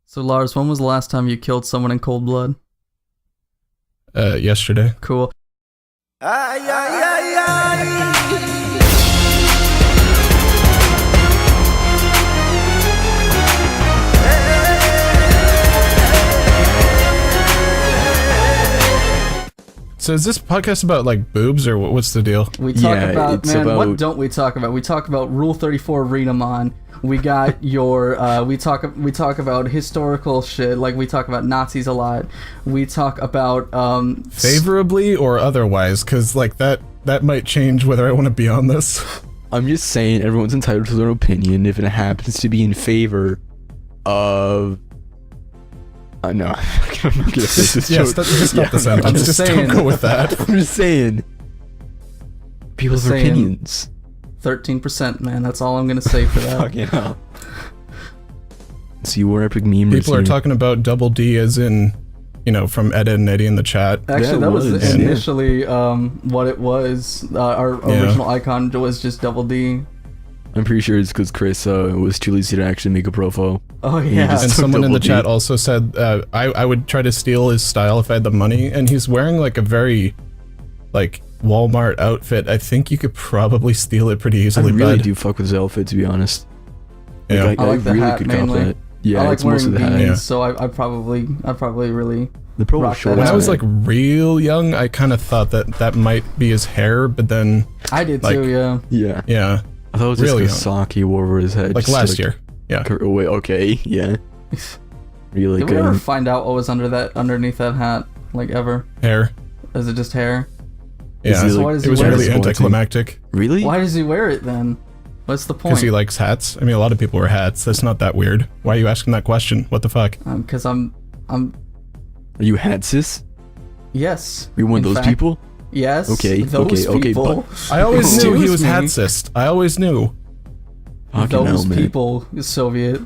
So Lars, when was the last time you killed someone in cold blood? Yesterday. Cool. Ay, ay, ay, ay. So is this podcast about like boobs or what's the deal? We talk about, man, what don't we talk about? We talk about Rule 34 Readamon. We got your we talk about historical shit, like we talk about Nazis a lot. We talk about favorably or otherwise, cuz like that might change whether I want to be on this. I'm just saying everyone's entitled to their opinion if it happens to be in favor of no, I'm not gonna say this. Yes, just stop the sentence. I'm just saying. Don't go with that. I'm just saying. People's Just saying. opinions. 13%, man. That's all I'm gonna say for that. Fucking hell. So you were epic memers. People are talking about double D as in, you know, from Ed and Eddie in the chat. Actually, Yeah, that was was, initially what it was. Our original icon was just double D. I'm pretty sure it's because Chris was too lazy to actually make a profile. Oh yeah. just And took someone in the double D. chat also said I would try to steal his style if I had the money, and he's wearing like a very like Walmart outfit. I think you could probably steal it pretty I easily. really bud. do fuck with his outfit, to be honest. Yeah. Like, I like the hat mainly. that. Yeah, I like it's wearing mostly the hat. beanies, Yeah. so I probably really. The pro rock short. that When I out. was like real young, I kind of thought that might be his hair, but then I did Like- too, yeah. Yeah. yeah, I thought it was just Really a sock he wore over his head. like just to, last year. Yeah. Wait, okay, yeah. Really Did we good. ever find out what was underneath that hat, like ever? Hair. Is it just hair? Is Yeah, he, like, why does it he was wear really it? anticlimactic Really? Why does he wear it then? What's the point? because he likes hats. I mean, a lot of people wear hats. That's not that weird. Why are you asking that question? What the fuck? Because I'm. Are you hat sis? Yes. Are you one in of those fact. people? Yes. Okay, Those okay, people. I always knew he Excuse was me. hatsist. I always knew. Fucking Those hell, man. people, Soviet.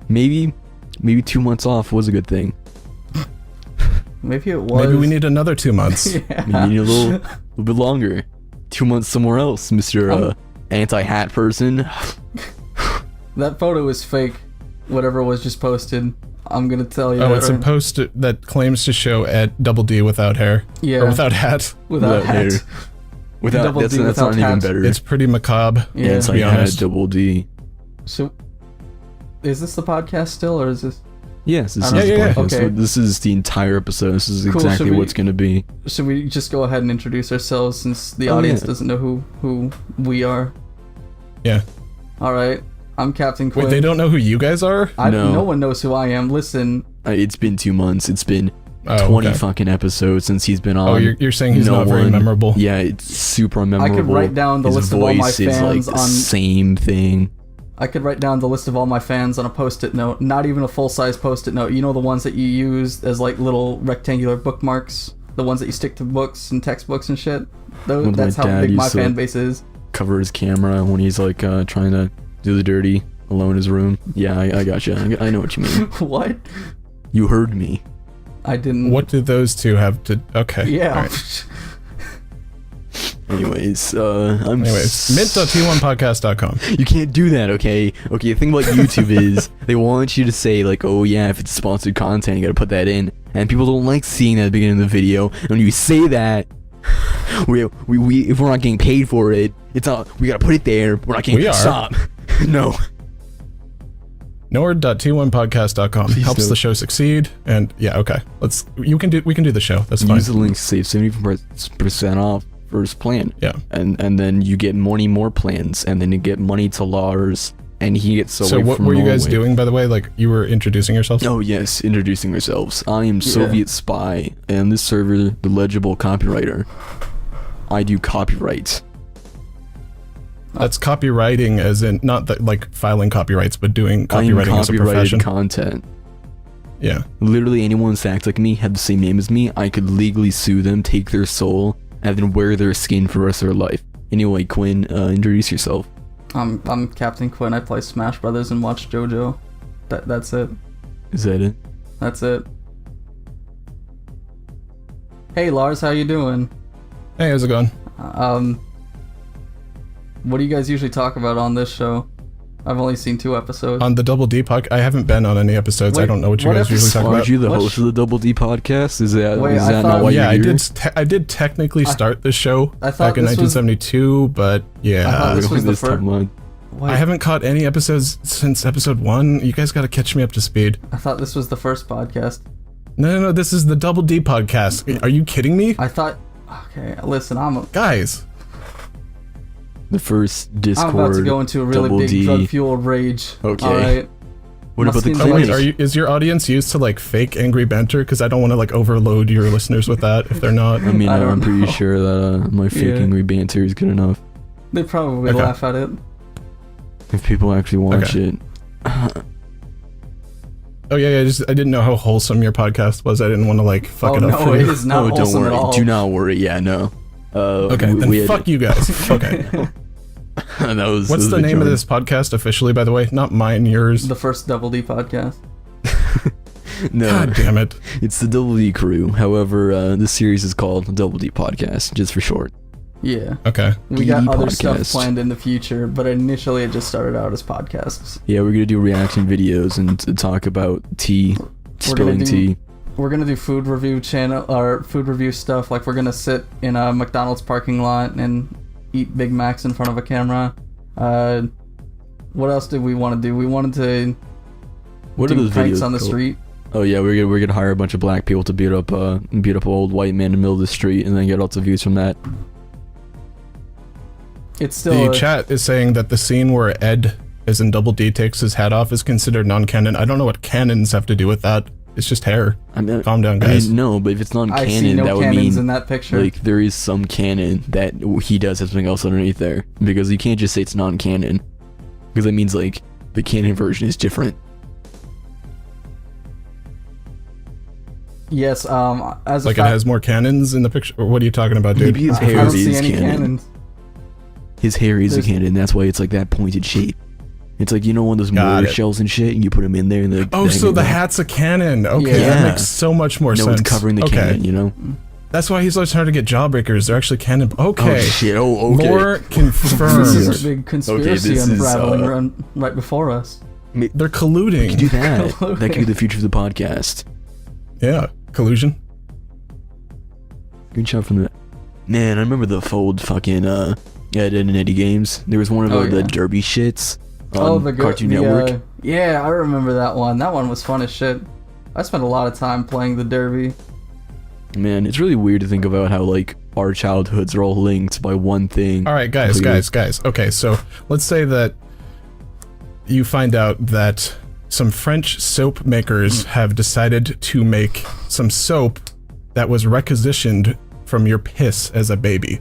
Maybe 2 months off was a good thing. Maybe it was. Maybe we need another 2 months. Yeah. Maybe you need a little bit longer. 2 months somewhere else, Mr. Anti-hat person. That photo is fake. Whatever was just posted. I'm gonna tell you. Oh, that it's a right- post that claims to show at double D without hair. Yeah. Or without hat. without without hat. hair. Without Double that's D not without even hat. better. It's pretty macabre. Yeah. it's to like be hat honest. double D. So, is this the podcast still, or is this? Yes, this I is don't the know. Yeah, podcast. okay. This is the entire episode. This is Cool, exactly should we- what's gonna be. Should we just go ahead and introduce ourselves since the Oh, audience yeah. doesn't know who we are? Yeah. All right. I'm Captain Quinn. Wait, they don't know who you guys are? No. No one knows who I am. Listen, It's been 2 months. It's been Oh, 20 okay. fucking episodes since he's been on. Oh, you're saying he's No not very one- memorable? Yeah, it's super memorable. I could write down the His list of all my voice is fans like the on. same thing. I could write down the list of all my fans on a post-it note. Not even a full-size post-it note. You know the ones that you use as like little rectangular bookmarks. The ones that you stick to books and textbooks and shit. Those, When my that's how dad big my used to- fan base is. Cover his camera when he's like trying to do the dirty alone in his room. Yeah, I gotcha. I know what you mean. What? You heard me. I didn't. What did those two have to... Okay. Yeah. Alright. Anyways, I'm. Anyways, mint.t1podcast.com. You can't do that, okay? Okay, the thing about YouTube is they want you to say like, oh yeah, if it's sponsored content, you gotta put that in, and people don't like seeing that at the beginning of the video. And when you say that, we if we're not getting paid for it, it's not. We gotta put it there. We're not getting. We are. Stop. No. Nord.t1podcast.com Please helps do. the show succeed. And yeah, okay. We can do the show. That's fine. Use the link to save 70% off first plan. Yeah. And then you get more plans, and then you get money to Lars, and he gets So away what from were you guys Norway. doing, by the way? Like, you were introducing yourself? Oh yes, introducing ourselves. I am Soviet Spy, and this server, the legible copywriter. I do copyright. That's copywriting as in, not that like filing copyrights, but doing I am copywriting as a profession. copyrighted content. Yeah. Literally anyone that acts like me, have the same name as me, I could legally sue them, take their soul, and then wear their skin for the rest of their life. Anyway, Quinn, introduce yourself. I'm Captain Quinn. I play Smash Brothers and watch JoJo. That's it. Is that it? That's it. Hey Lars, how you doing? Hey, how's it going? What do you guys usually talk about on this show? I've only seen 2 episodes. On the Double D podcast, I haven't been on any episodes. Wait, I don't know what you guys usually talk about. Aren't you the host of the Double D podcast? Is that not why yeah, you're here? I did technically start the show back in 1972, but yeah. I thought this was the first. I haven't caught any episodes since episode 1. You guys got to catch me up to speed. I thought this was the first podcast. No, this is the Double D podcast. Are you kidding me? I thought. Okay, listen, guys. The first Discord. I'm about to go into a really big drug-fueled rage. Okay. All right. What about the wait, is your audience used to like fake angry banter? Because I don't want to like overload your listeners with that if they're not. I mean, I'm pretty sure that my fake angry banter is good enough. They probably laugh at it. If people actually watch it. Oh yeah, I didn't know how wholesome your podcast was. I didn't want to like fuck it up for you. It is not wholesome at all. Do not worry. Yeah, no. Okay, then fuck you guys. Okay. What's the name of this podcast officially, by the way? Not mine, yours. The first Double D podcast. No. God damn it. It's the Double D crew. However, this series is called Double D Podcast, just for short. Yeah. Okay. We got D.D other Podcast. stuff planned in the future, but initially it just started out as podcasts. Yeah, we're gonna do reaction videos and talk about tea, spilling tea. We're gonna do food review stuff. Like we're gonna sit in a McDonald's parking lot and eat Big Macs in front of a camera. What else did we want to do? We wanted to do pranks on the street. Oh yeah, we're gonna hire a bunch of black people to beat up a old white man in the middle of the street and then get lots of views from that. It's still the chat is saying that the scene where Ed, as in Double D, takes his hat off is considered non-canon. I don't know what canons have to do with that. It's just hair. I mean, calm down, guys. I mean, no, but if it's non-canon, that would mean in that picture. Like there is some canon that he does have something else underneath there, because you can't just say it's non-canon, because that means like the canon version is different. Yes, as like it has more cannons in the picture. Or what are you talking about, dude? Maybe his hair is canon. His hair is a cannon. That's why it's like that pointed shape. It's like, you know, one of those mortar shells and shit, and you put them in there. And so the hat's a cannon. Okay, that makes so much more sense. No, it's covering the cannon, you know? That's why he's always trying to get jawbreakers. They're actually cannon. Okay. Oh, shit. Oh, okay. More confirmed. This is a big conspiracy unraveling right before us. They're colluding. We could do that. That could be the future of the podcast. Yeah, collusion. Good shot from that. Man, I remember the old fucking Ed and Eddie games. There was one of the derby shits on Cartoon Network. Yeah, I remember that one. That one was fun as shit. I spent a lot of time playing the derby. Man, it's really weird to think about how like our childhoods are all linked by one thing. All right, guys. Okay, so let's say that you find out that some French soap makers have decided to make some soap that was requisitioned from your piss as a baby.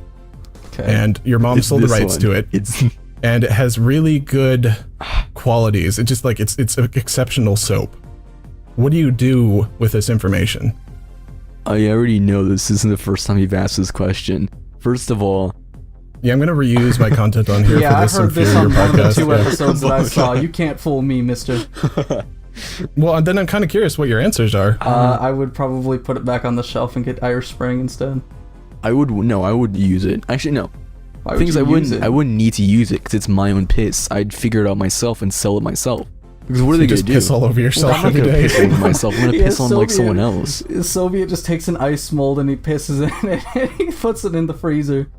Okay. And your mom sold the rights to it. And it has really good qualities. It's just like it's an exceptional soap. What do you do with this information? I already know this isn't the first time you've asked this question. First of all, yeah, I'm gonna reuse my content on here for this I heard this on one of the 2 episodes that I saw. You can't fool me, mister. Well, and then I'm kind of curious what your answers are. I would probably put it back on the shelf and get Irish Spring instead. I would use it. Actually, no. I wouldn't need to use it because it's my own piss. I'd figure it out myself and sell it myself. Because what are they gonna do? Piss all over yourself I'm not gonna piss over myself. I'm gonna piss on like someone else. Soviet just takes an ice mold and he pisses in it and he puts it in the freezer.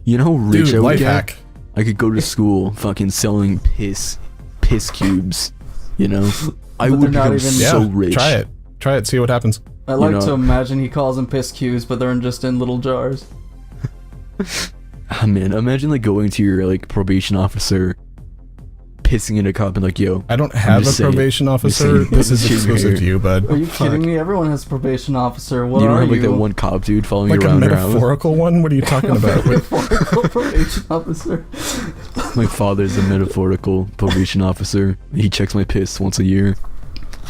You know how rich I would get? Hack. I could go to school fucking selling piss cubes. You know, I would become so rich. Try it. See what happens. I like to imagine he calls them piss cubes, but they're just in little jars. Oh, man, imagine like going to your like probation officer, pissing in a cup and like, yo, I don't have a probation officer. This is exclusive to you, bud. Are you kidding me? Everyone has a probation officer. What you are don't have you? Like that one cop dude following you around. Like a metaphorical one? What are you talking about? Metaphorical probation officer. My father's a metaphorical probation officer. He checks my piss once a year.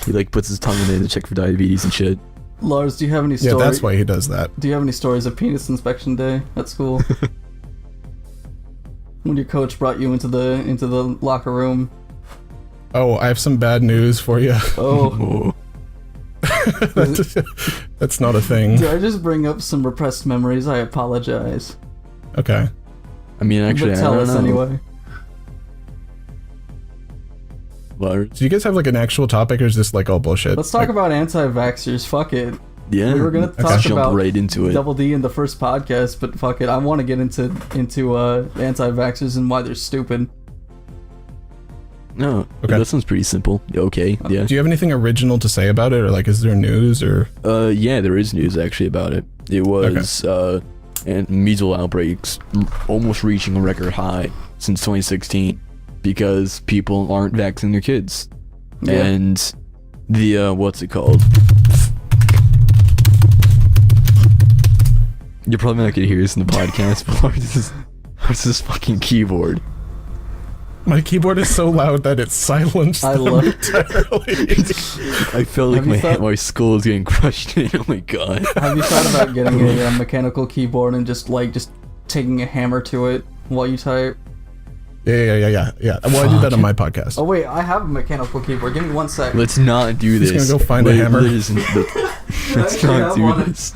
He like puts his tongue in it to check for diabetes and shit. Lars, do you have any stories? Yeah, that's why he does that. Do you have any stories of penis inspection day at school? When your coach brought you into the locker room. Oh, I have some bad news for you. Oh. That's not a thing. Did I just bring up some repressed memories? I apologize. Okay. I mean, actually, but tell us anyway. Lars? Do you guys have like an actual topic, or is this like all bullshit? Let's talk about anti-vaxxers. Fuck it. Yeah, We were gonna talk jump about right into it. Double D in the first podcast, but fuck it. I want to get into anti-vaxxers and why they're stupid. No, Okay. that sounds pretty simple. Okay, yeah. Do you have anything original to say about it, or like, is there news, or? Yeah, there is news actually about it. It was and measles outbreaks almost reaching a record high since 2016 because people aren't vaccinating their kids. Yeah. And the what's it called? You're probably not gonna hear this in the podcast, but what's this fucking keyboard? My keyboard is so loud that it's silenced I them love it. entirely. I felt like Have you my skull is getting crushed in. Oh my god. Have you thought about getting a mechanical keyboard and just taking a hammer to it while you type? Yeah. Well, I do that on my podcast. Oh wait, I have a mechanical keyboard. Give me 1 second. Let's not do this. He's gonna go find a hammer. Let's Actually, not I do want it. this.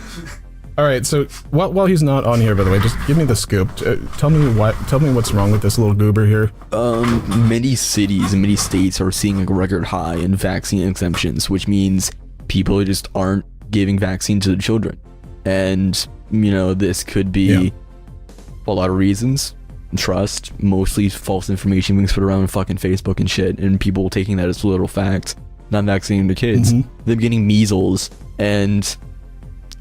All right, so while he's not on here, by the way, just give me the scoop. Tell me what's wrong with this little goober here. Many cities and many states are seeing a record high in vaccine exemptions, which means people just aren't giving vaccine to their children. And, this could be a lot of reasons. Trust, mostly false information being put around on fucking Facebook and shit, and people taking that as literal fact, not vaccinating their kids. Them getting measles, and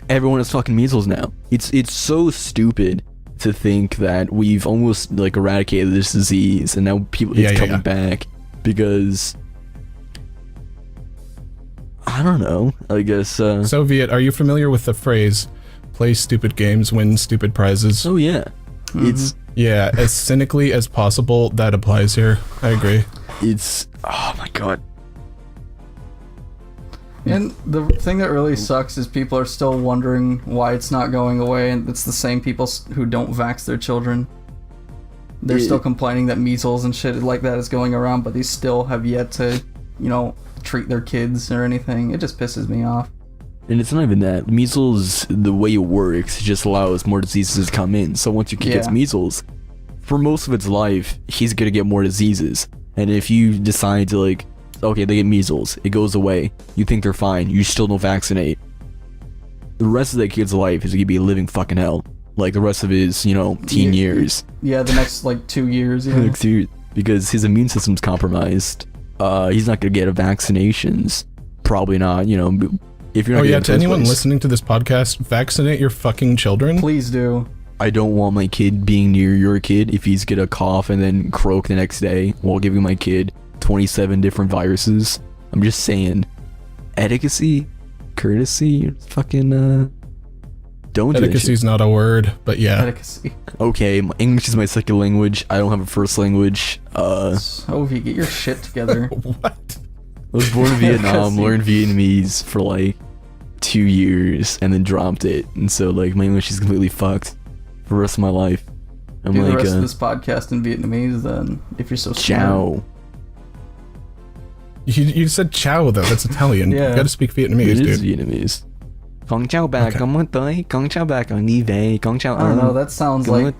everyone has fucking measles now. It's so stupid to think that we've almost eradicated this disease, and now it's coming back because I don't know. I guess. Soviet, are you familiar with the phrase "play stupid games, win stupid prizes"? Oh yeah, it's as cynically as possible. That applies here. I agree. Oh my god. And the thing that really sucks is people are still wondering why it's not going away, and it's the same people who don't vax their children. They're still complaining that measles and shit like that is going around, but they still have yet to, treat their kids or anything. It just pisses me off. And it's not even that. Measles, the way it works, just allows more diseases to come in. So once your kid gets measles, for most of its life, he's gonna get more diseases. And if you decide to okay, they get measles, it goes away, you think they're fine, you still don't vaccinate, the rest of that kid's life is gonna be a living fucking hell. The rest of his, teen years. Yeah, the next 2 years. Because his immune system's compromised. He's not gonna get vaccinations. Probably not, if you're not to anyone listening to this podcast, vaccinate your fucking children. Please do. I don't want my kid being near your kid if he's gonna cough and then croak the next day while giving my kid 27 different viruses. I'm just saying, etiquette, courtesy, fucking don't do that shit. Etiquette's not a word, but yeah. Etiquette. Okay, English is my second language. I don't have a first language. Sophie, get your shit together. What? I was born in Vietnam, learned Vietnamese for 2 years, and then dropped it. And so my English is completely fucked for the rest of my life. I'm do the rest of this podcast in Vietnamese then, if you're so smart. Ciao. You said ciao though. That's Italian. Yeah. You gotta speak Vietnamese, It is dude. Vietnamese. Con chào bà, comment tới, con chào bà, con đi về, con chào I don't know, that sounds like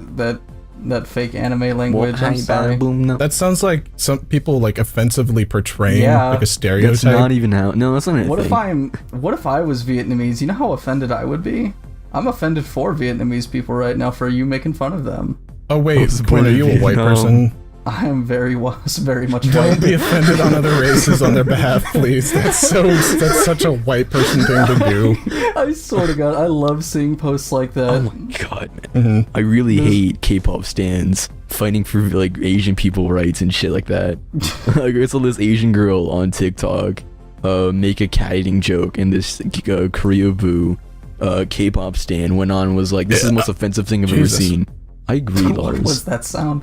that fake anime language. I'm sorry. That sounds like some people offensively portraying a stereotype. That's not even how. No, that's not a What thing. if I was Vietnamese? You know how offended I would be? I'm offended for Vietnamese people right now for you making fun of them. Oh wait, What's the Quinn, point are of you a white Vietnam? person? I am very much Don't white. be offended on other races on their behalf, please. That's such a white person thing to do. I swear to God, I love seeing posts like that. Oh my god, man. I really hate K-pop stans fighting for Asian people rights and shit like that. I saw this Asian girl on TikTok make a cat eating joke, and this Korea boo K-pop stan went on and was like, this is the most offensive thing I've ever seen. I agree, What was Lars. that sound?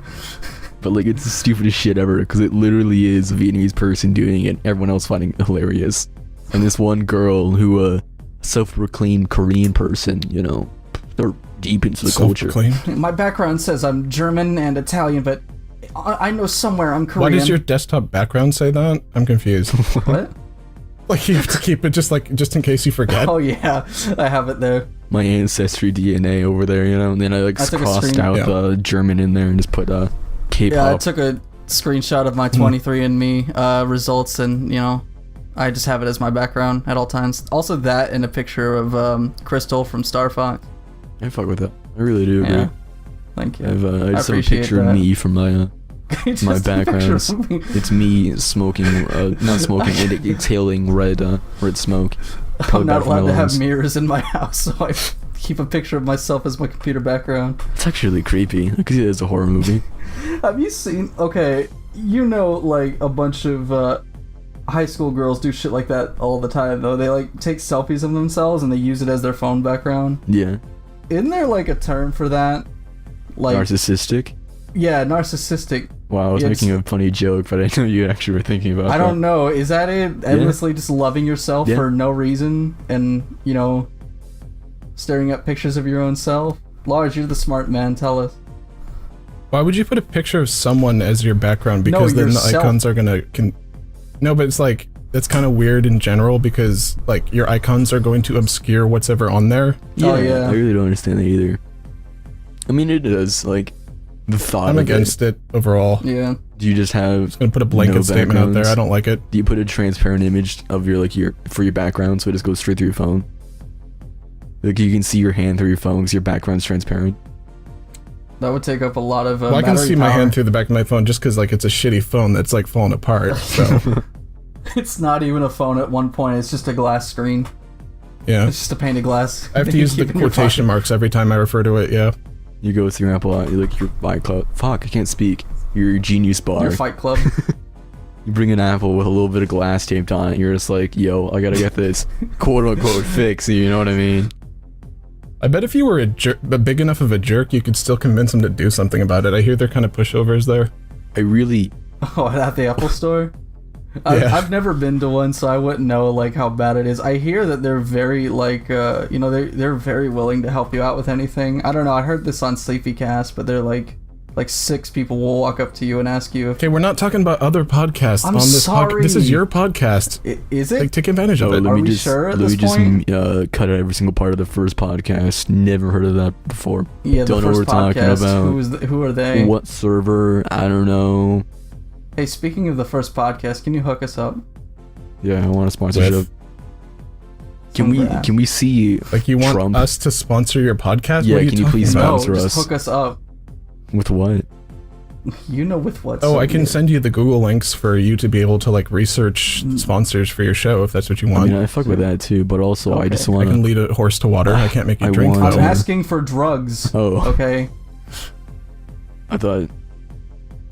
But it's the stupidest shit ever, because it literally is a Vietnamese person doing it, everyone else finding it hilarious. And this one girl who self-proclaimed Korean person, they're deep into the culture. My background says I'm German and Italian, but I know somewhere I'm Korean. Why does your desktop background say that? I'm confused. What? You have to keep it just in case you forget. Oh yeah, I have it there. My ancestry DNA over there, and then I took a crossed screen- out the German in there and just put K-pop. Yeah, I took a screenshot of my 23andMe results, and I just have it as my background at all times. Also, that and a picture of Crystal from Star Fox. I fuck with that. I really do agree. Yeah. Thank you. I just have a picture of me from my my background. It's me smoking, not smoking, exhaling red smoke. I'm not allowed to have mirrors in my house, so I keep a picture of myself as my computer background. It's actually really creepy. I could see that as a horror movie. Have you seen? Okay, like a bunch of high school girls do shit like that all the time. Though they like take selfies of themselves and they use it as their phone background. Yeah. Isn't there like a term for that? Like narcissistic. Yeah, narcissistic. Wow, I was making a funny joke, but I know you actually were thinking about that. I don't know. Is that it? Endlessly just loving yourself for no reason and, staring at pictures of your own self? Lars, you're the smart man. Tell us. Why would you put a picture of someone as your background? Because then the icons are going to... No, but it's like... That's kind of weird in general because, like, your icons are going to obscure what's ever on there. Yeah, I really don't understand that either. I mean, it does, like... The thought I'm against it overall. Yeah. Do you just have? I'm gonna put a blanket statement out there. I don't like it. Do you put a transparent image of your background so it just goes straight through your phone? Like you can see your hand through your phone because your background's transparent. That would take up a lot of. I can see my hand through the back of my phone just because like it's a shitty phone that's like falling apart. So. It's not even a phone at one point. It's just a glass screen. Yeah. It's just a pane of glass. I have to use the quotation marks every time I refer to it. Yeah. You go with your Apple, like your iCloud. Fuck, I can't speak. Your Genius Bar. Your Fight Club. You bring an Apple with a little bit of glass taped on it. You're just like, yo, I gotta get this quote unquote fix. You know what I mean? I bet if you were a big enough of a jerk, you could still convince them to do something about it. I hear they're kind of pushovers there. I really. Oh, at the Apple Store. Yeah. I've never been to one, so I wouldn't know like how bad it is. I hear that they're very like they're very willing to help you out with anything. I don't know. I heard this on Sleepycast, but they're like 6 people will walk up to you and ask you. Okay, we're not talking about other podcasts on this podcast. This is your podcast. Is it? Like, take advantage of it. Are we sure at this point? Cut out every single part of the first podcast. Never heard of that before. Yeah, don't know what we're talking about. Who are they? What server? I don't know. Hey, speaking of the first podcast, can you hook us up? Yeah, I want a sponsorship. Can we see like you want Trump? Us to sponsor your podcast? Yeah, can you please sponsor us? Just hook us up. With what? You know with what. Oh, I can send you the Google links for you to be able to like research sponsors for your show if that's what you want. I mean, I fuck with that too, but also okay. I just want. I can lead a horse to water. I can't make you drink. I'm asking for drugs. Oh. Okay. I thought.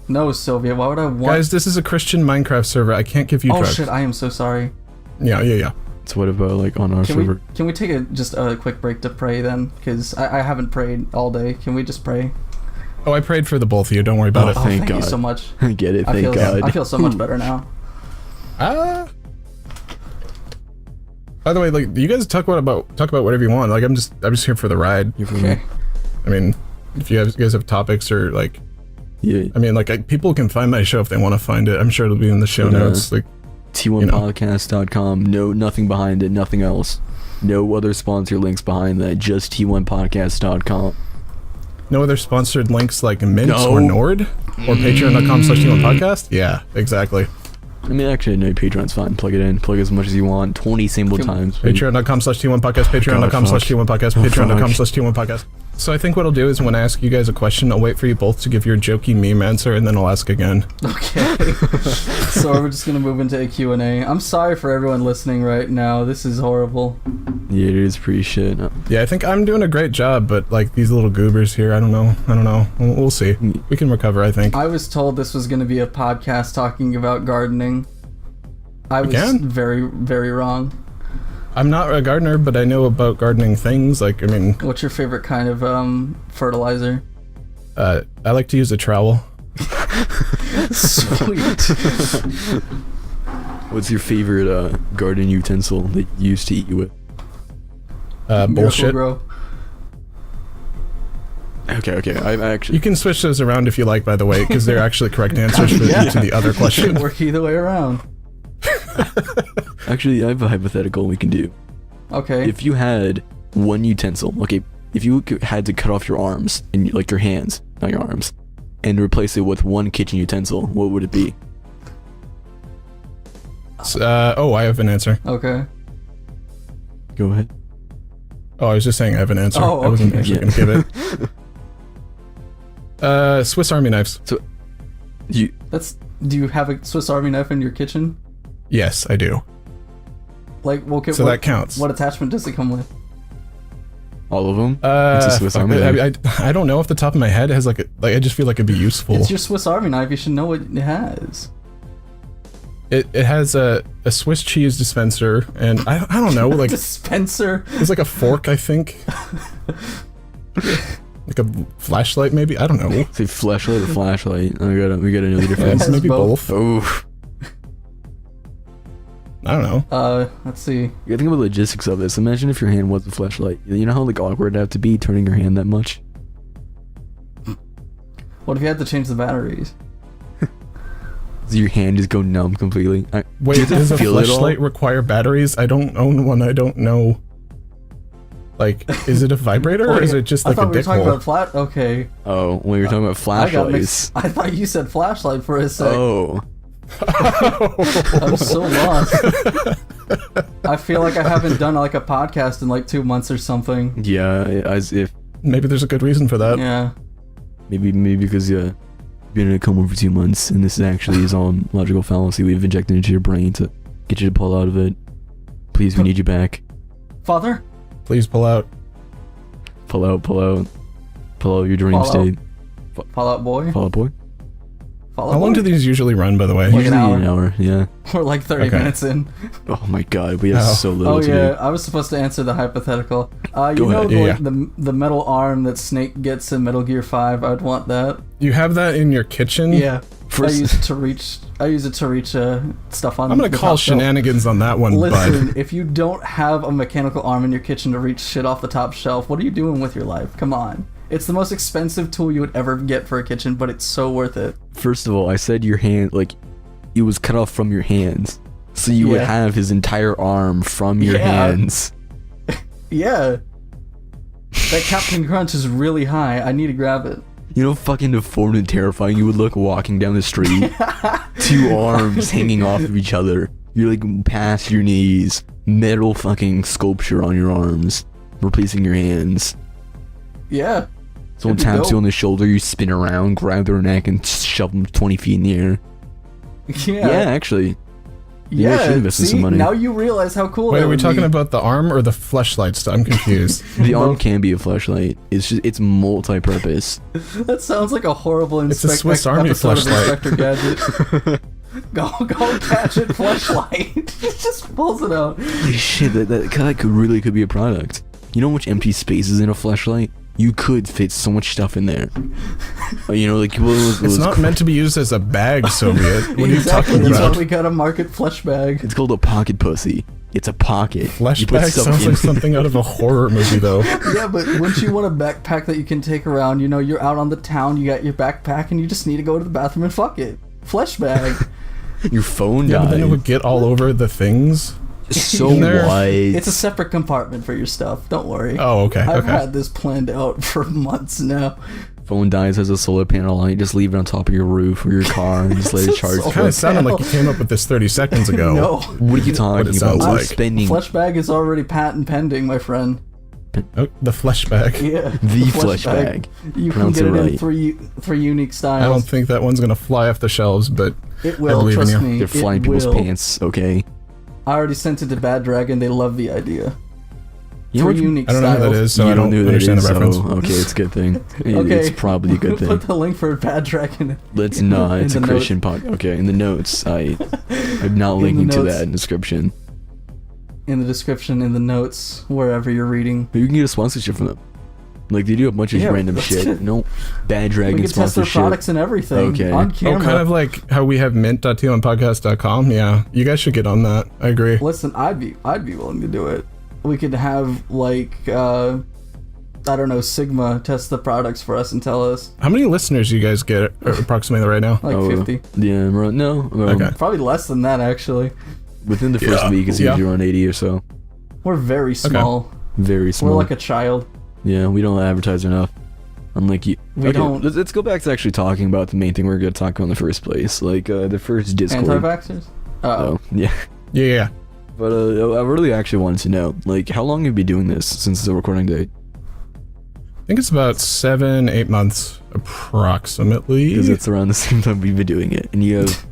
No, Sylvia, why would I want... Guys, this is a Christian Minecraft server. I can't give you drugs. Oh shit, I am so sorry. Yeah. So what about like on our server? Can we take just a quick break to pray then? Because I haven't prayed all day. Can we just pray? Oh, I prayed for the both of you. Don't worry about it. Thank God. You so much. I get it, thank God. I feel so much better now. By the way, like, you guys talk about whatever you want. Like, I'm just here for the ride. Okay. I mean, if you guys have topics or like... Yeah. I mean, like, people can find my show if they want to find it. I'm sure it'll be in the show notes. Like, T1podcast.com. No, nothing behind it. Nothing else. No other sponsor links behind that. Just T1podcast.com. No other sponsored links like Mint or Nord or Patreon.com/T1podcast. Yeah, exactly. I mean, actually, no, Patreon's fine. Plug it in. Plug as much as you want. 20 single times. Patreon.com/T1podcast. Patreon.com/T1podcast. Patreon.com/T1podcast. So I think what I'll do is when I ask you guys a question, I'll wait for you both to give your jokey meme answer, and then I'll ask again. Okay. So we're just gonna move into a Q&A. I'm sorry for everyone listening right now. This is horrible. Yeah, it is pretty shit. Yeah, I think I'm doing a great job, but like these little goobers here, I don't know. We'll see. We can recover, I think. I was told this was gonna be a podcast talking about gardening. I was very, very wrong. I'm not a gardener, but I know about gardening things. Like, I mean... What's your favorite kind of fertilizer? I like to use a trowel. Sweet. What's your favorite garden utensil that you used to eat with? Bullshit. Grow. Okay. I actually... You can switch those around if you like, by the way, because they're actually correct answers to the other question. It can work either way around. Actually, I have a hypothetical we can do. Okay. If you had one utensil, if you had to cut off your arms and like your hands, not your arms, and replace it with one kitchen utensil, what would it be? I have an answer. Okay. Go ahead. Oh, I was just saying I have an answer. Oh, I wasn't okay. actually going to give it. Swiss Army knives. So, Do you have a Swiss Army knife in your kitchen? Yes, I do. Like, okay, So that counts. What attachment does it come with? all of them? It's a Swiss Army knife. I don't know off the top of my head. It has like I just feel like it'd be useful. It's your Swiss Army knife. You should know what it has. It has a Swiss cheese dispenser, and I don't know, like Dispenser. it's like a fork, I think. Like a flashlight, maybe. I don't know. Say flashlight or flashlight. We gotta know the difference. Has Maybe both. both. Oof. I don't know. Let's see. You gotta think about the logistics of this. Imagine if your hand was a flashlight. You know how like awkward it'd have to be turning your hand that much? What if you had to change the batteries? Does your hand just go numb completely? Wait, does a feel it all? flashlight require batteries? I don't own one. I don't know. Like, is it a vibrator or is it just like I a thought we were dick talking hole? about flat. Okay. Oh, when you're talking about I got flashlights. mixed. I thought you said flashlight for a sec. Oh. I'm so lost. I feel like I haven't done like a podcast in like 2 months or something. Yeah, as if Maybe there's a good reason for that. Yeah. maybe because you've been in a coma for 2 months and this actually is all logical fallacy we've injected into your brain to get you to pull out of it. Please, we need you back. Father? Please pull out. Pull out your dream Fall out. state. Fallout Boy? Fall out, boy. Fallout How long Boy? do these usually run, by the way? Like an Usually hour. an hour, yeah. We're like 30 Okay. minutes in. Oh my god, we have Oh. so little Oh to yeah, do. I was supposed to answer the hypothetical. You Go know, ahead. Yeah, like the metal arm that Snake gets in Metal Gear 5. I'd want that. You have that in your kitchen? Yeah. First- I use it to reach. Stuff on. I'm gonna the call top shelf. shenanigans on that one, Listen, bud. if you don't have a mechanical arm in your kitchen to reach shit off the top shelf, what are you doing with your life? Come on. It's the most expensive tool you would ever get for a kitchen, but it's so worth it. First of all, I said your hand, like, it was cut off from your hands. So you would Yeah. have his entire arm from your Yeah. hands. Yeah. That Captain Crunch is really high. I need to grab it. You know how fucking deformed and terrifying you would look walking down the street? 2 arms hanging off of each other. You're like past your knees. Metal fucking sculpture on your arms. Replacing your hands. Yeah. Someone It'd be taps you dope. on the shoulder, you spin around, grab their neck, and shove them 20 feet in the air. Yeah. Yeah, actually. Maybe I should invest in See, some money. now you realize how cool Wait, that are we would talking be. about the arm or the fleshlights? I'm confused. The arm can be a flashlight. It's multi-purpose. That sounds like a horrible It's a Swiss Army episode of fleshlight. Inspector Gadget. go Gadget fleshlight. He just pulls it out. Holy shit, that could be a product. You know how much empty space is in a flashlight? You could fit so much stuff in there. You know, like It's not meant to be used as a bag, Soviet. What are you talking That's about? why we got a market flesh bag. It's called a pocket pussy. It's a pocket. Flesh You put bag stuff sounds in- like something out of a horror movie, though. Yeah, but wouldn't you want a backpack that you can take around? You know, you're out on the town, you got your backpack, and you just need to go to the bathroom and fuck it. Flesh bag. Your phone Yeah, but then it died. would get all over the things. So in there. what? It's a separate compartment for your stuff. Don't worry. Oh, okay, I've okay. had this planned out for months now. Phone dies, has a solar panel on it. Just leave it on top of your roof or your car and just let it charge. Solar Kind of sounded like panel. you came up with this 30 seconds ago. No. What are you talking it about? sounds We're like. spending Flesh bag is already patent pending, my friend. Oh, the flesh bag. Yeah. the flesh bag. You can Pronounce get it it in right. three unique I don't styles. think that one's gonna fly off the shelves, but It I will, believe in trust you. me. They're flying it people's will. pants, okay? I already sent it to Bad Dragon. They love the idea. You know Three what? unique I don't know who styles. that is, so you I don't know who that understand is, the reference. so okay, it's a good thing. Okay. It's probably a good Put thing. the link for Bad Dragon. Let's not. in It's a the Christian podcast. Okay, in the notes, I'm not In the linking to notes. that in the description. In the description, in the notes, wherever you're reading. But you can get a sponsorship from them. Like they do a bunch of Yeah, random that's shit. it. No, Bad We Dragon can test their sponsorship. products and everything Okay. on Oh, camera. kind of like how we have mint.tlmpodcast.com. Yeah, you guys should get on that. I agree. Listen, I'd be willing to do it. We could have like I don't know, Sigma test the products for us and tell us. How many listeners do you guys get approximately right now? Like 50. Yeah, no. Okay. Probably less than that actually. Within the first Yeah. week, it's Yeah. usually around 80 or so. We're very small. Very small. We're like a child. Yeah, we don't advertise enough. Unlike you. We don't. Let's go back to actually talking about the main thing we're going to talk about in the first place. Like, the first Discord. Anti-vaxxers? Oh, yeah. Yeah. But I really actually wanted to know, like, how long have you been doing this since the recording date? I think it's about 7-8 months approximately. Because it's around the same time we've been doing it, and you have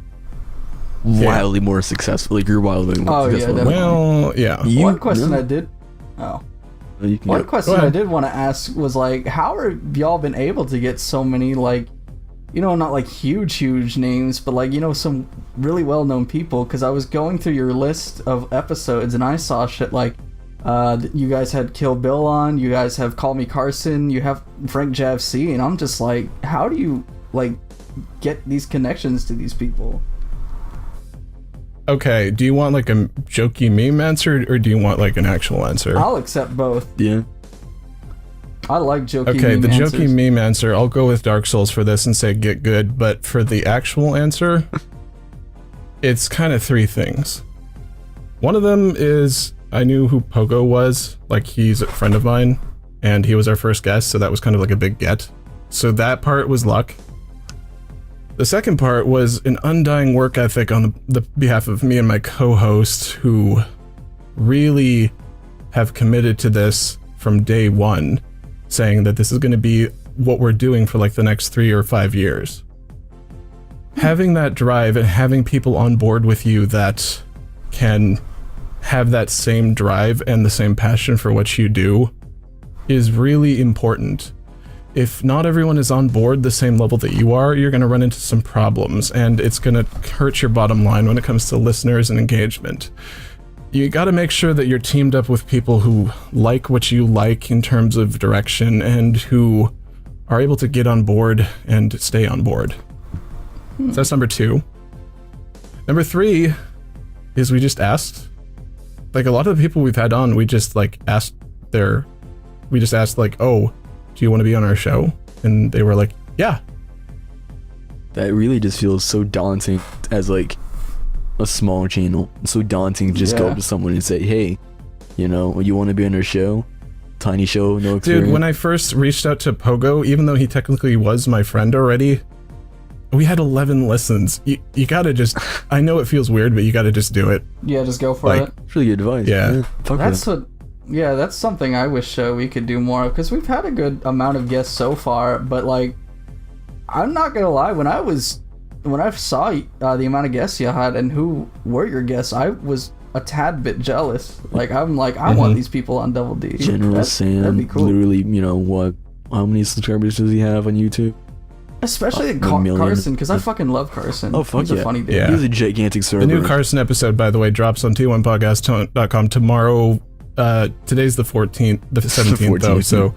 wildly more successful. Like, you're wildly more successful. Yeah, well, yeah. One question I did. One question I did want to ask was like, how have y'all been able to get so many, like, you know, not like huge names, but like, you know, some really well-known people? Because I was going through your list of episodes and I saw shit like, you guys had Kill Bill on, you guys have Call Me Carson, you have Frank JFC, and I'm just like, how do you like get these connections to these people? Okay, do you want like a jokey meme answer or do you want like an actual answer? I'll accept both. Yeah. I like jokey meme Okay, the answers. jokey meme answer, I'll go with Dark Souls for this and say get good, but for the actual answer, it's kind of 3 things. One of them is I knew who Pogo was, like he's a friend of mine, and he was our first guest, so that was kind of like a big get. So that part was luck. The second part was an undying work ethic on the behalf of me and my co-host, who really have committed to this from day one, saying that this is going to be what we're doing for like the next 3 or 5 years. Having that drive and having people on board with you that can have that same drive and the same passion for what you do is really important. If not everyone is on board the same level that you are, you're going to run into some problems, and it's going to hurt your bottom line when it comes to listeners and engagement. You got to make sure that you're teamed up with people who like what you like in terms of direction and who are able to get on board and stay on board. So that's number 2. Number 3 is we just asked. Like a lot of the people we've had on, we just like asked like, oh, do you want to be on our show? And they were like, yeah. That really just feels so daunting as like a small channel. It's so daunting to just go up to someone and say, hey, you know, you want to be on our show? Tiny show, no experience. Dude, when I first reached out to Pogo, even though he technically was my friend already, we had 11 listens. You gotta just, I know it feels weird, but you gotta just do it. Yeah, just go for it. It's really good advice. Yeah. Fuck That's with it. what. Yeah, that's something I wish we could do more of, because we've had a good amount of guests so far, but like, I'm not gonna lie, when I saw the amount of guests you had and who were your guests, I was a tad bit jealous. Like, I'm like, I want these people on Double D. General Sam, that'd be cool. literally, you know, what, how many subscribers does he have on YouTube? Especially Carson, because I fucking love Carson. Oh, fuck He's yeah. a funny dude. Yeah. He's a gigantic server. The new Carson episode, by the way, drops on t1podcast.com tomorrow. Today's the 14th, the 17th though, so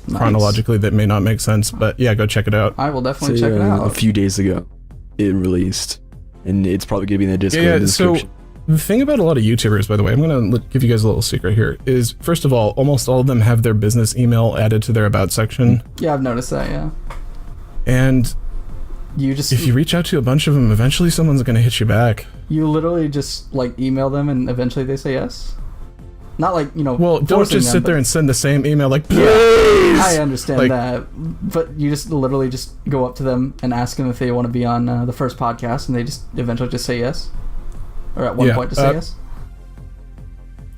Nice. chronologically that may not make sense, but yeah, go check it out. I will definitely check it out. A few days ago, it released, and it's probably gonna be in the Discord Yeah, description. so the thing about a lot of YouTubers, by the way, I'm gonna give you guys a little secret here, is first of all, almost all of them have their business email added to their about section, Yeah, I've noticed that, yeah. and You just, if you reach out to a bunch of them, eventually someone's gonna hit you back. you literally just, like, email them and eventually they say yes? Not like, you know, Well, don't forcing just them, sit there but- and send the same email like, please! I understand Like- that, but you just literally just go up to them and ask them if they want to be on the first podcast, and they just eventually just say yes, or at one point to say yes.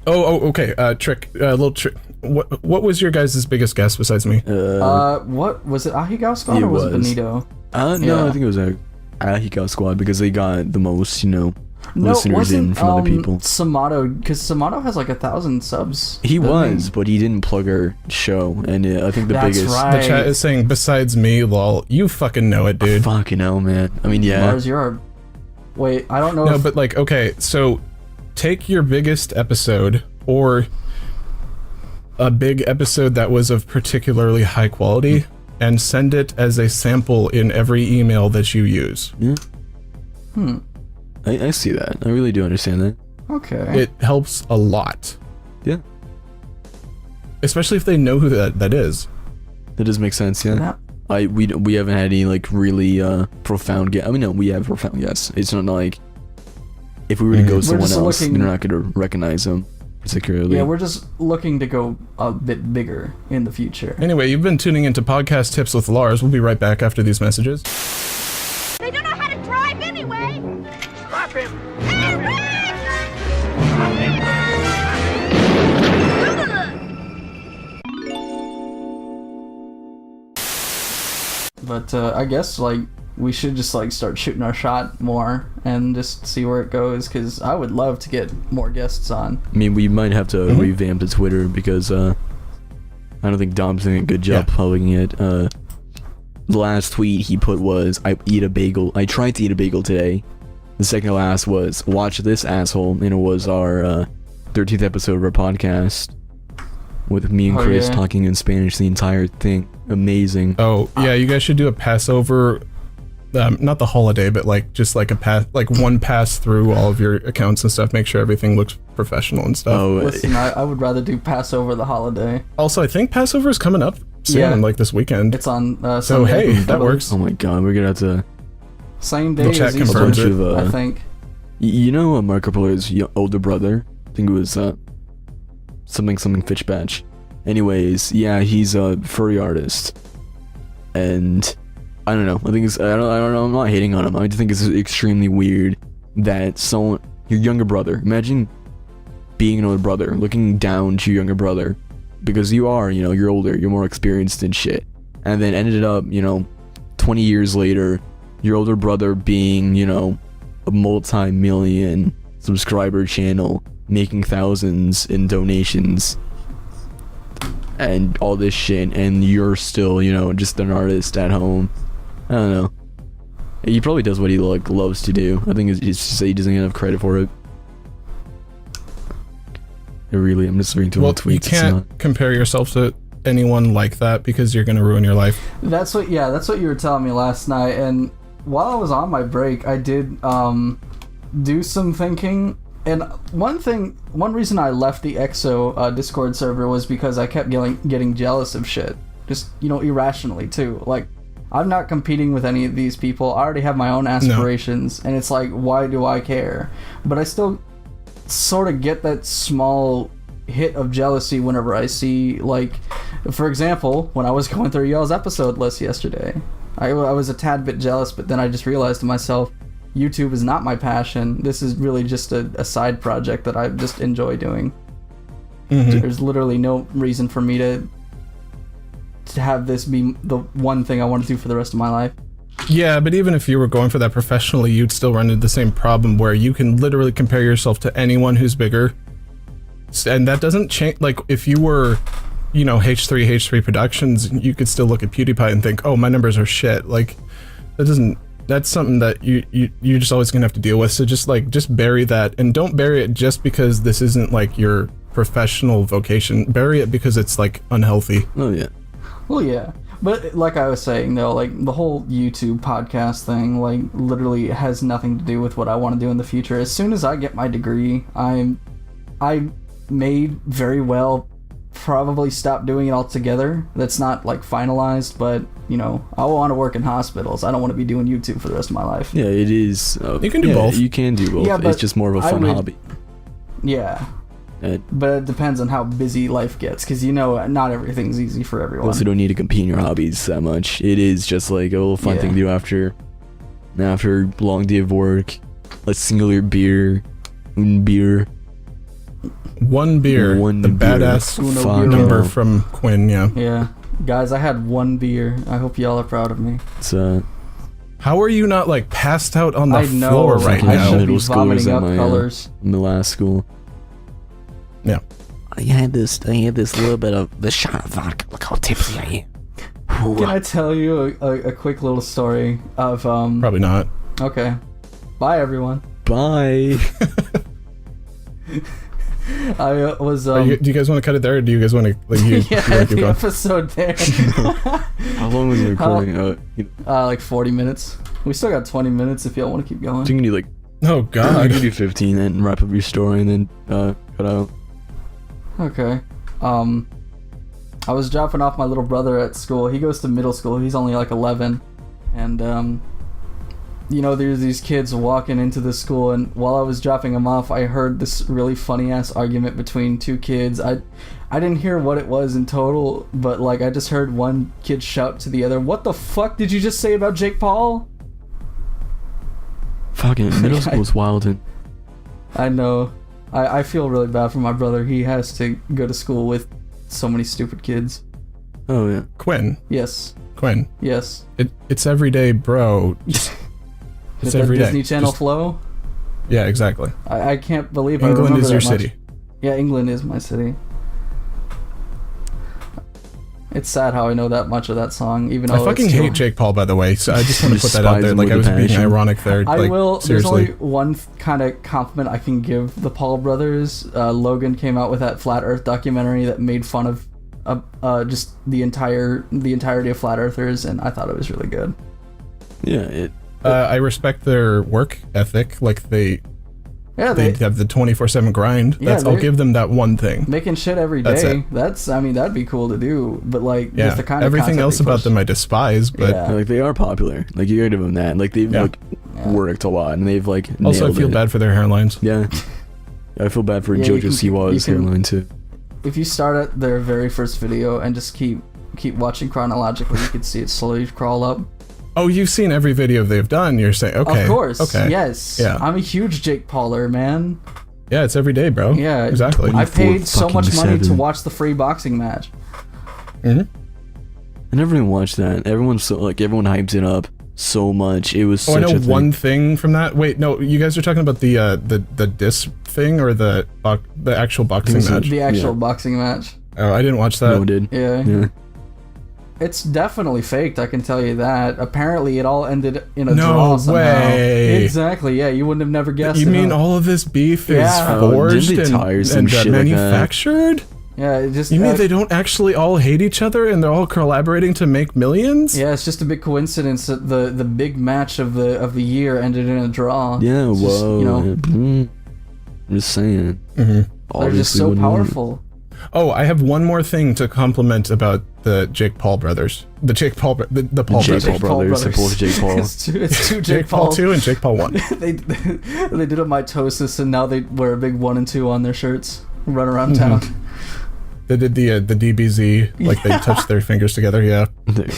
Okay. Little trick. What was your guys' biggest guest besides me? What was it? Ahigao Squad or was it Benito? No, Yeah. I think it was Ahikao Squad because they got the most, you know, No, it listeners in wasn't from other people. Samato, because Samato has like 1,000 subs. He doesn't was, but he didn't plug our show, and I think the That's biggest. right. The chat is saying, besides me, lol. You fucking know it, dude. Fucking hell, man. I mean, yeah. Lars, you're our... Wait, I don't know No, if... but like, okay, so take your biggest episode or a big episode that was of particularly high quality and send it as a sample in every email that you use. Yeah. I see that. I really do understand that. Okay. It helps a lot. Yeah. Especially if they know who that is. That does make sense, yeah. That- We haven't had any like really profound guests. I mean, no, we have profound guests. It's not like if we were to go We're someone just else, looking- they're not gonna recognize them. particularly. Yeah, we're just looking to go a bit bigger in the future. Anyway, you've been tuning into Podcast Tips with Lars. We'll be right back after these messages. They don't know how to drive anyway. Stop him! But I guess like we should just like start shooting our shot more and just see where it goes, because I would love to get more guests on. I mean, we might have to revamp the Twitter because I don't think Dom's doing a good job publishing it. The last tweet he put was, I tried to eat a bagel today. The second to last was, watch this asshole, and it was our 13th episode of our podcast with me and Chris talking in Spanish the entire thing. Amazing. Oh, yeah, you guys should do a Passover, not the holiday, but like just like one pass through all of your accounts and stuff, make sure everything looks professional and stuff. Oh, listen, I would rather do Passover the holiday. Also, I think Passover is coming up soon, like this weekend. It's on so Sunday. hey, that works. Oh my god, we're gonna have to... Same day The chat as Easter, confirms it. I think. You know Markiplier's older brother? I think it was something Fitchbatch. Anyways, yeah, he's a furry artist, and I don't know. I think I don't know. I'm not hating on him. I just think it's extremely weird that your younger brother. Imagine being an older brother, looking down to your younger brother, because you are, you're older, you're more experienced and shit, and then ended up, 20 years later, your older brother being, a multi-million subscriber channel, making thousands in donations and all this shit, and you're still, just an artist at home. I don't know. He probably does what he loves to do. I think it's just that he doesn't get enough credit for it. I'm just reading through all the tweets. You can't compare yourself to anyone like that because you're gonna ruin your life. That's what you were telling me last night, and while I was on my break, I did do some thinking. And one reason I left the EXO Discord server was because I kept getting jealous of shit. Just, irrationally too. Like, I'm not competing with any of these people. I already have my own aspirations, and it's like, why do I care? But I still sort of get that small hit of jealousy whenever I see, like, for example, when I was going through y'all's episode list yesterday. I was a tad bit jealous, but then I just realized to myself, YouTube is not my passion. This is really just a side project that I just enjoy doing. Mm-hmm. There's literally no reason for me to have this be the one thing I want to do for the rest of my life. Yeah, but even if you were going for that professionally, you'd still run into the same problem where you can literally compare yourself to anyone who's bigger. And that doesn't change. Like, if you were, H3 Productions, you could still look at PewDiePie and think, oh, my numbers are shit. Like, that's something that you're just always gonna have to deal with. So just bury that, and don't bury it just because this isn't like your professional vocation. Bury it because it's like unhealthy. Oh yeah. Well, yeah. But like I was saying though, like the whole YouTube podcast thing, like literally has nothing to do with what I want to do in the future. As soon as I get my degree, I may very well probably stop doing it altogether. That's not like finalized, but I want to work in hospitals. I don't want to be doing YouTube for the rest of my life. Yeah, it is. You can do both. You can do both. Yeah, it's just more of a fun hobby. Yeah. But it depends on how busy life gets, because not everything's easy for everyone. Also, don't need to compete in your hobbies that much. It is just like a little fun thing to do after a long day of work. Let's singular beer. One beer. The badass number from Quinn. Yeah, guys, I had one beer. I hope y'all are proud of me. How are you not like passed out on the floor right I now? should Middle be vomiting up schoolers colors. in the last school. Yeah. I had this little bit of the shot of vodka. Look how tipsy I am. Can I tell you a quick little story of Probably not. Okay. Bye everyone. Bye. I was do you guys want to cut it there, or do you guys want to the episode there. How long was the recording? Like 40 minutes. We still got 20 minutes if y'all want to keep going. So you can do oh god, you can do 15 and wrap up your story and then cut out. Okay. I was dropping off my little brother at school. He goes to middle school. He's only like 11, and there's these kids walking into the school, and while I was dropping them off, I heard this really funny ass argument between two kids. I didn't hear what it was in total, but like I just heard one kid shout to the other, "What the fuck did you just say about Jake Paul?" Fucking middle school's wildin'. I know. I feel really bad for my brother. He has to go to school with so many stupid kids. Oh yeah. Quinn. Yes. Quinn. Yes. It's every day, bro. It's every day. Disney Channel flow? Yeah, exactly. I can't believe England I is your that much. city. Yeah, England is my city. It's sad how I know that much of that song, even though I fucking hate Jake Paul, by the way, so I just want to put that out there. Like, I was being ironic there. I like, will. Seriously. There's only one kind of compliment I can give the Paul brothers. Logan came out with that Flat Earth documentary that made fun of just the entirety of flat earthers, and I thought it was really good. Yeah, I respect their work ethic. Like, they have the 24/7 grind. I'll give them that one thing. Making shit every day. That'd be cool to do. But like, just the kind of everything else about them I despise. But like, they are popular. Like, you gotta give them that. Like, they've worked a lot, and they've like also I feel it. bad for their hairlines. Yeah, I feel bad for JoJo Siwa's hairline too. If you start at their very first video and just keep watching chronologically, you can see it slowly crawl up. Oh, you've seen every video they've done. You're saying, okay. Of course. Okay. Yes. Yeah. I'm a huge Jake Pauler, man. Yeah, it's every day, bro. Yeah. Exactly. I paid so much money to 7. watch the free boxing match. Mm-hmm. I never even watched that. everyone hypes it up so much. It was such I know a thing. one thing from that. Wait, no, you guys are talking about the disc thing or the actual boxing match? The actual boxing match. Oh, I didn't watch that. No one did. Yeah. It's definitely faked, I can tell you that. Apparently, it all ended in a draw somehow. No way. Exactly, yeah, you wouldn't have never guessed You it. mean all of this beef is forged didn't they tire some and shit like that? manufactured? Yeah, it just... You mean they don't actually all hate each other and they're all collaborating to make millions? Yeah, it's just a big coincidence that the big match of the year ended in a draw. Yeah, It's whoa. just, I'm just saying. Mm-hmm. they're just so powerful. Oh, I have one more thing to compliment about the Jake Paul brothers. The Jake Paul, the Paul Jake brothers. Paul brothers. Support Jake Paul. It's two Jake Paul 2 and Jake Paul 1. they did a mitosis, and now they wear a big 1 and 2 on their shirts, run around town. They did the DBZ, like they touched their fingers together. Yeah.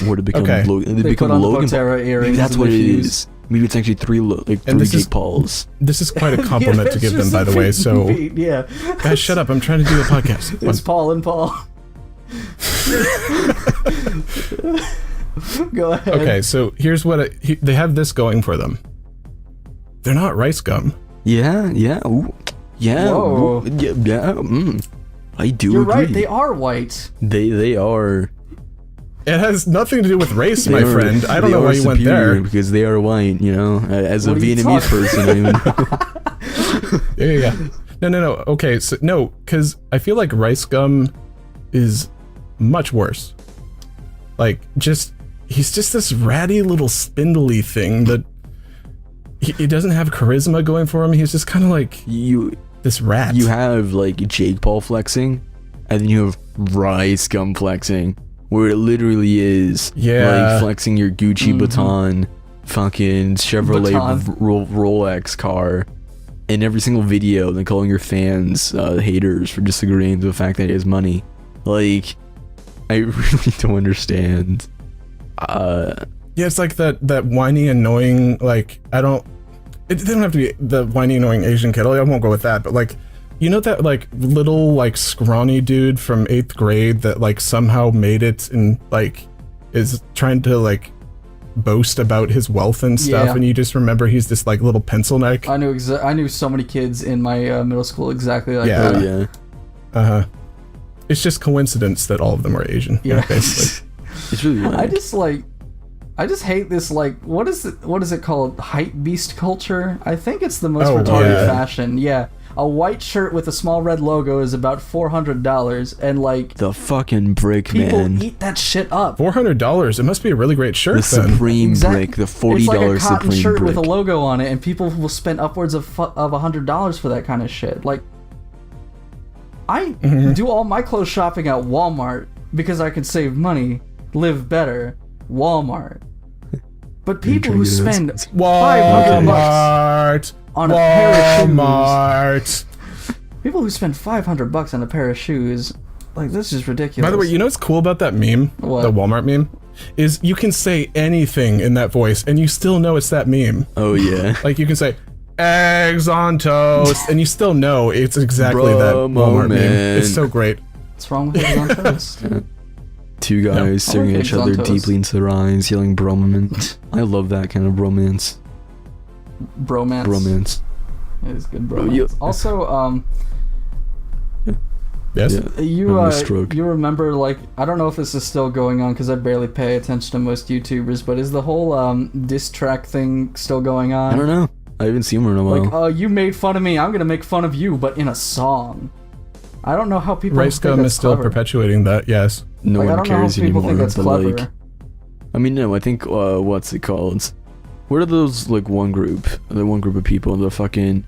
Would it become Okay. Logan? They become put on Logan. the Botera earrings. That's and what their it shoes. is. Maybe it's actually three And this Jake is- Pauls. This is quite a compliment to it's give them, just by a the way. big So, beat, yeah. guys, shut up! I'm trying to do a podcast. It's Paul and Paul. Go ahead. Okay, so here's what they have this going for them. They're not rice gum. Yeah. Ooh. Yeah. Whoa. Ooh, yeah. I do You're agree. right. They are white. They are. It has nothing to do with race, They my are- friend. I don't they know why are you went superior there. because they are white. You know, as a What are you Vietnamese talking- person. I mean, Yeah. No. Okay, so no, because I feel like rice gum is much worse. Like, he's just this ratty little spindly thing that he doesn't have charisma going for him. He's just kind of like this rat. You have like Jake Paul flexing, and then you have Rice Gum flexing, where it literally is like flexing your Gucci baton, fucking Chevrolet Rolex car, in every single video, then calling your fans haters for disagreeing with the fact that he has money. Like, I really don't understand. Yeah, it's like that whiny, annoying, like, they don't have to be the whiny, annoying Asian kid. I won't go with that, but like, you know that like little like scrawny dude from 8th grade that like somehow made it and like is trying to like boast about his wealth and stuff, and you just remember he's this like little pencil neck. I knew so many kids in my middle school exactly like that. Yeah. It's just coincidence that all of them are Asian. Yeah. Basically. It's really weird. I just hate this, like, what is it called? Hype beast culture? I think it's the most retarded fashion. Yeah. A white shirt with a small red logo is about $400, and like The fucking brick, people man. eat that shit up. $400. It must be a really great shirt. The then. Supreme brick, the $40 It's like a cotton Supreme shirt brick. with a logo on it, and people will spend upwards of $100 for that kind of shit. Like, I do all my clothes shopping at Walmart because I can save money, live better. Walmart. But people who spend $500 Walmart on a pair of shoes. Walmart. People who spend $500 on a pair of shoes, like, this is ridiculous. By the way, you know what's cool about that meme? What? The Walmart meme? Is you can say anything in that voice and you still know it's that meme. Oh yeah. Like you can say eggs on toast and you still know it's exactly that Walmart meme. It's so great. What's wrong with eggs on toast? Two guys staring at eggs each other on toast. deeply into their eyes, yelling bromance. I love that kind of romance. Bromance. Bromance. It is good bromance. Yeah. Also, Yes? Yeah. you remember, like, I don't know if this is still going on because I barely pay attention to most YouTubers, but is the whole diss track thing still going on? I don't know. I haven't seen one in a while. Like, you made fun of me, I'm gonna make fun of you, but in a song. I don't know how people Rice think Gum that's is still clever. perpetuating that, yes. No Like, I one don't know how cares people anymore. think that's But clever. like, I mean, no. I think what's it called? What are those like one group? The one group of people, the fucking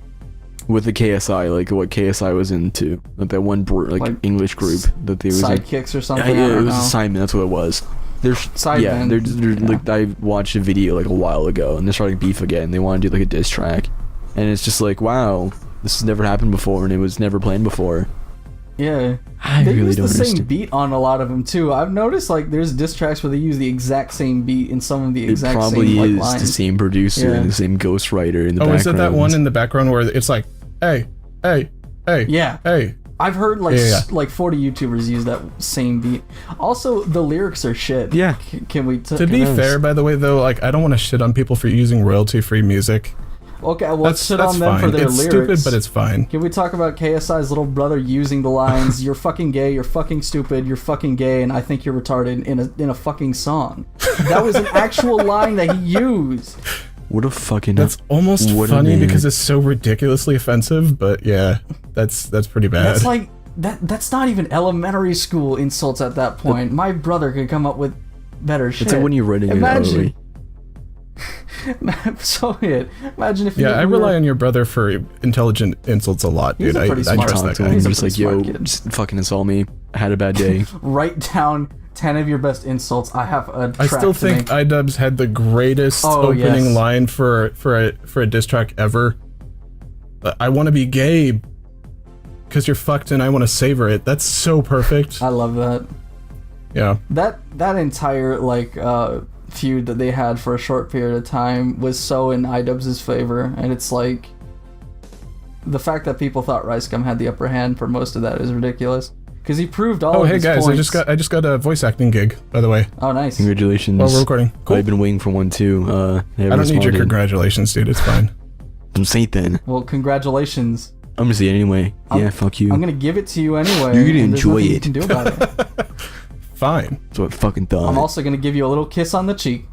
with the KSI, like what KSI was into, like that one like English group that they was in. Sidekicks or something. Yeah, I it don't was know. Simon. That's what it was. Sidemen. Yeah, they're like I watched a video like a while ago, and they're starting beef again. They want to do like a diss track, and it's just like, wow, this has never happened before, and it was never planned before. Yeah. I They really use don't the same understand. beat on a lot of them too. I've noticed like there's diss tracks where they use the exact same beat in some of the It exact probably same like, is lines. the same producer Yeah. and the same ghostwriter in the Oh, background. is it that one in the background where it's like, hey, hey, hey, Yeah. hey? I've heard like Yeah. like 40 YouTubers use that same beat. Also, the lyrics are shit. Yeah. Can we? To be fair, by the way, though, like I don't want to shit on people for using royalty-free music. Okay, well, let's shit that's on them fine. for their It's lyrics. stupid, but it's fine. Can we talk about KSI's little brother using the lines "You're fucking gay, you're fucking stupid, you're fucking gay, and I think you're retarded" in a fucking song? That was an actual line that he used. What a fucking. That's almost what a funny man. because it's so ridiculously offensive. But yeah, that's pretty bad. That's like that's not even elementary school insults at that point. My brother could come up with better shit. It's like when you're writing Imagine. it. Soviet. Imagine if you. Yeah, I rely on your brother for intelligent insults a lot, He's dude. a pretty I smart trust Talk that to guy. him, He's a just like, pretty yo, smart kid. just fucking insult me. I had a bad day. Write down 10 of your best insults. I have a track I still to think make. iDubbbz had the greatest Oh, opening yes. line for a diss track ever. I want to be gay because you're fucked and I want to savor it. That's so perfect. I love that. Yeah. That entire like feud that they had for a short period of time was so in iDubbbz's favor, and it's like the fact that people thought Rice Gum had the upper hand for most of that is ridiculous because he proved all Oh, of hey his guys, points. I just got a voice acting gig, by the way. Oh, nice. Congratulations. While we're recording. Cool. I've been waiting for one too. I don't need your congratulations, dude. It's fine. Don't say it then. Well, congratulations. I'm gonna say it anyway. Yeah, fuck you. I'm gonna give it to you anyway. You're gonna and there's enjoy nothing you it. can do about it. Fine. That's what I fucking thought. I'm also gonna give you a little kiss on the cheek.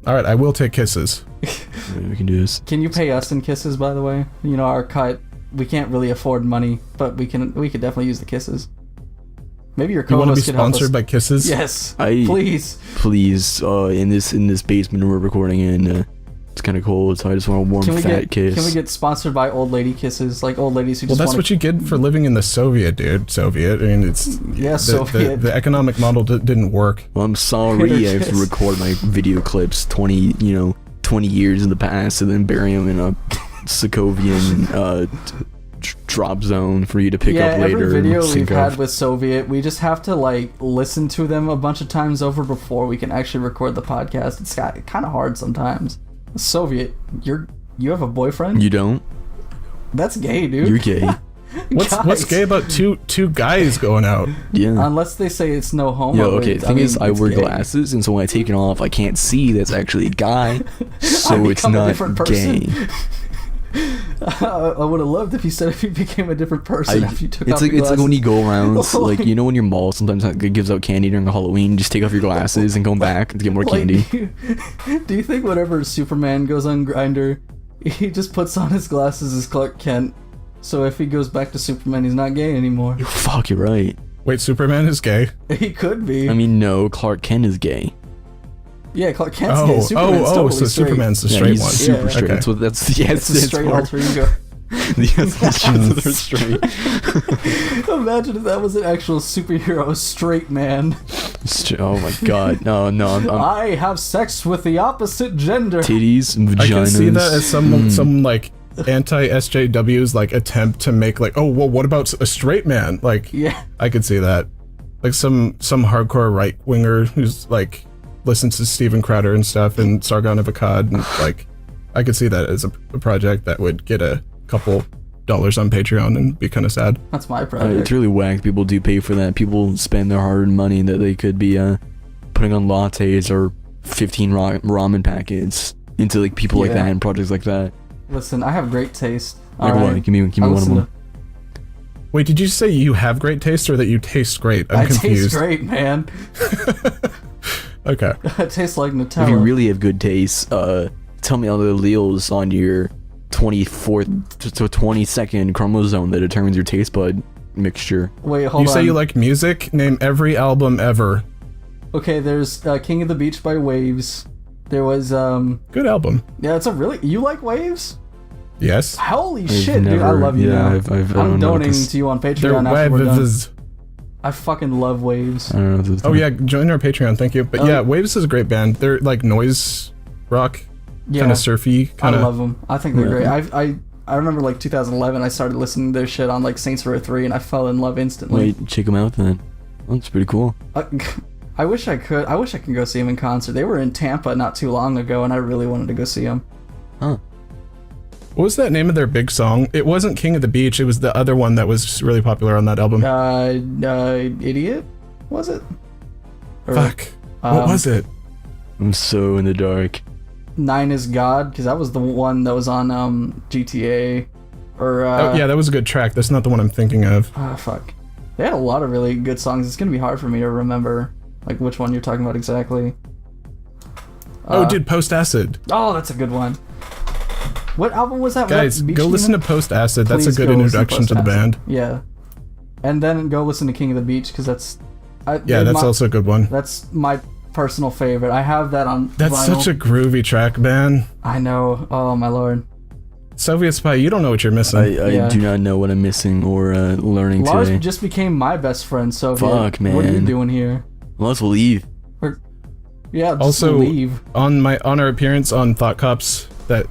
All right, I will take kisses. Yeah, we can do this. Can you pay us in kisses, by the way? You know, our cut, we can't really afford money, but we could definitely use the kisses. Maybe your You want to be co-host could help us. sponsored by kisses? Yes, I- please. Please, in this basement we're recording in, it's kind of cold, so I just want a warm fat kiss. Can we get sponsored by old lady kisses, like old ladies who Well, just that's want what you get for living in the Soviet, dude. Soviet. I mean, it's Yeah, Soviet. The economic model didn't work. Well, I'm sorry I have to Kiss. record my video clips 20 years in the past and then bury them in a Sokovian drop zone for you to pick up later. every video and we've sync had up. with Soviet, we just have to like listen to them a bunch of times over before we can actually record the podcast. It's kind of hard sometimes. Soviet, you have a boyfriend? You don't? That's gay, dude. You're gay. What's Guys. gay about two guys going out? Yeah. Unless they say it's no homo. Yo, okay, the thing is, I it's wear gay. glasses, and so when I take it off, I can't see that's actually a guy, so it's become a not different person. gay. I would have loved if you said if you became a different person after you took off your It's like when glasses. you go around, like, you know when your mall sometimes it gives out candy during Halloween, just take off your glasses and go back to get more Like, candy. do you think whenever Superman goes on Grindr, he just puts on his glasses as Clark Kent? So if he goes back to Superman, he's not gay anymore. Fuck, you're right. Wait, Superman is gay? He could be. I mean, no, Clark Kent is gay. yeah, Clark Kent's gay. Superman's totally so straight. Superman's the Yeah, straight he's one. super Yeah. straight. Okay. That's what that's. Yeah, It's a straight alter ego. Yes, they're straight. Imagine if that was an actual superhero straight man. Oh my god. No, I'm I have sex with the opposite gender. titties, vaginas. I can see that as some like anti-SJW's like attempt to make like, oh well, what about a straight man? Like, Yeah. I could see that. Like some hardcore right winger who's like listens to Steven Crowder and stuff and Sargon of Akkad, and like I could see that as a project that would get a couple dollars on Patreon and be kind of sad. That's my project. It's really whack. People do pay for that. People spend their hard-earned money that they could be putting on lattes or 15 ramen packets into like people like that and projects like that. Listen, I have great taste. Like what? Give me one of them. Wait, did you say you have great taste or that you taste great? I'm confused. Taste great, man. Okay. I taste like Nutella. If you really have good taste, tell me all the alleles on your 24th to 22nd chromosome that determines your taste bud mixture. Wait, hold on. You say you like music? Name every album ever. Okay, there's King of the Beach by Waves. There was Good album. Yeah, it's a really. You like Waves? Yes. Holy shit, dude! I love you now. I'm donating to you on Patreon after we're done. I fucking love Waves. I don't know. Oh yeah, join our Patreon. Thank you. But yeah, Waves is a great band. They're like noise rock, kind of surfy. Kinda. I love them. I think they're great. I remember like 2011. I started listening to their shit on like Saints Row 3, and I fell in love instantly. Wait, check them out then. That's pretty cool. I wish I could. I wish I could go see them in concert. They were in Tampa not too long ago, and I really wanted to go see them. Huh. What was that name of their big song? It wasn't King of the Beach. It was the other one that was really popular on that album. Idiot? Was it? Fuck. What was it? I'm so in the dark. 9 is God, because that was the one that was on GTA. Or oh yeah, that was a good track. That's not the one I'm thinking of. Fuck. They had a lot of really good songs. It's gonna be hard for me to remember like which one you're talking about exactly. Dude, Post Acid. Oh, that's a good one. What album was that? Guys, go listen to Post Acid. That's a good introduction to the band. Yeah. And then go listen to King of the Beach, because that's... that's also a good one. That's my personal favorite. I have that on That's vinyl. such a groovy track, man. I know. Oh, my lord. Soviet Spy, you don't know what you're missing. I do not know what I'm missing or learning Lars today. just became my best friend, so Fuck, man. What are you doing here? Let's leave. Yeah, just also, leave. on our appearance on Thought Cops that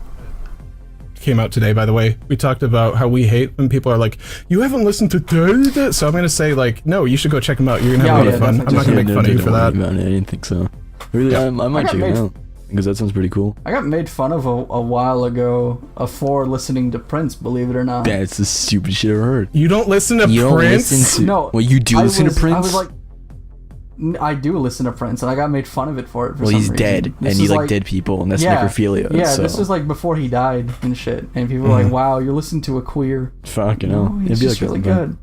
came out today, by the way, we talked about how we hate when people are like, you haven't listened to D.D. So I'm gonna say like, no, you should go check them out. You're gonna have a lot of fun. I'm not gonna make fun of you for that. I didn't think so. Really, I might check it out because that sounds pretty cool. I got made fun of a while ago for listening to Prince, believe it or not. That's the stupidest shit I've ever heard. You don't listen to Prince? No. Well, you do listen to Prince? I was like, I do listen to Prince, and I got made fun of it for it. Well, he's dead, and you like dead people, and that's necrophilia. Yeah, so. This was like before he died and shit, and people were like, "Wow, you're listening to a queer." Fucking hell, no, it'd be just like really good.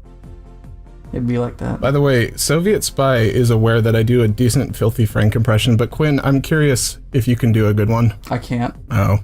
It'd be like that. By the way, Soviet Spy is aware that I do a decent Filthy Frank impression, but Quinn, I'm curious if you can do a good one. I can't. Oh.